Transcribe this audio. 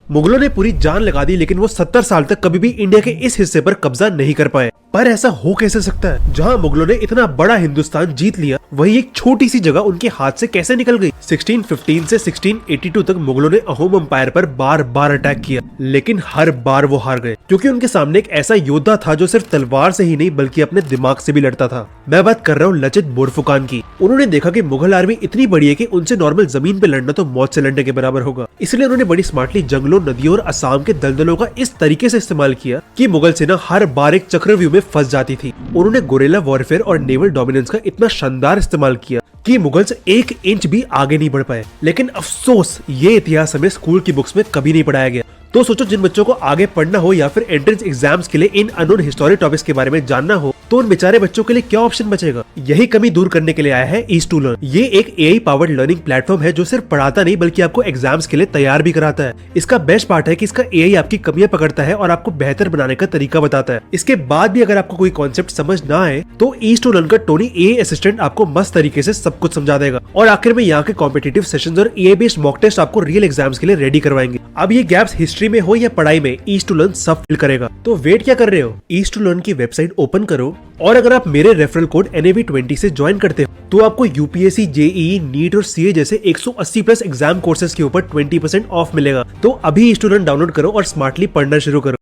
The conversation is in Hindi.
मुगलों ने पूरी जान लगा दी, लेकिन वो 70 साल तक कभी भी इंडिया के इस हिस्से पर कब्जा नहीं कर पाए। पर ऐसा हो कैसे सकता है? जहाँ मुगलों ने इतना बड़ा हिंदुस्तान जीत लिया, वही एक छोटी सी जगह उनके हाथ से कैसे निकल गई? 1615 से 1682 तक मुगलों ने अहोम एम्पायर पर बार बार अटैक किया, लेकिन हर बार वो हार गए, क्योंकि उनके सामने एक ऐसा योद्धा था जो सिर्फ तलवार से ही नहीं बल्कि अपने दिमाग से भी लड़ता था। मैं बात कर रहा हूँ लचित बोरफुकान की। उन्होंने देखा कि मुगल आर्मी इतनी बड़ी है कि उनसे नॉर्मल जमीन पे लड़ना तो मौत से लड़ने के बराबर होगा। इसलिए उन्होंने बड़ी स्मार्टली जंगलों, नदियों और असम के दलदलों का इस तरीके से इस्तेमाल किया कि मुगल सेना हर बार एक चक्रव्यूह में फंस जाती थी। उन्होंने गोरेला वॉरफेयर और नेवल डोमिनेंस का इतना शानदार इस्तेमाल किया कि मुगल्स 1 इंच भी आगे नहीं बढ़ पाए। लेकिन अफसोस, ये इतिहास हमें स्कूल की बुक्स में कभी नहीं पढ़ाया गया। तो सोचो, जिन बच्चों को आगे पढ़ना हो या फिर एंट्रेंस एग्जाम्स के लिए इन अननोन हिस्टोरिक टॉपिक्स के बारे में जानना हो, तो उन बेचारे बच्चों के लिए क्या ऑप्शन बचेगा? यही कमी दूर करने के लिए आया है ईज टू लर्न। ये एक एआई पावर्ड लर्निंग प्लेटफॉर्म है जो सिर्फ पढ़ाता नहीं बल्कि आपको एग्जाम्स के लिए तैयार भी कराता है। इसका बेस्ट पार्ट है कि इसका एआई आपकी कमियां पकड़ता है और आपको बेहतर बनाने का तरीका बताता है। इसके बाद भी अगर आपको कोई कॉन्सेप्ट समझ ना आए तो ईज टू लर्न का टोनी एआई असिस्टेंट आपको मस्त तरीके से सब कुछ समझा देगा। और आखिर में यहाँ के कॉम्पिटिटिव सेशंस और एआई बेस्ड मॉक टेस्ट आपको रियल एग्जाम्स के लिए रेडी करवाएंगे। अब ये गैप्स हिस्ट्री में हो या पढ़ाई में, ईज टू लर्न सब फिल करेगा। तो वेट क्या कर रहे हो? ईज टू लर्न की वेबसाइट ओपन करो और अगर आप मेरे रेफरल कोड NAV20 से ज्वाइन करते हो तो आपको यूपीएससी, जेईई, नीट और सीए जैसे 180 प्लस एग्जाम कोर्सेज के ऊपर 20% ऑफ मिलेगा। तो अभी ईज टू लर्न डाउनलोड करो और स्मार्टली पढ़ना शुरू करो।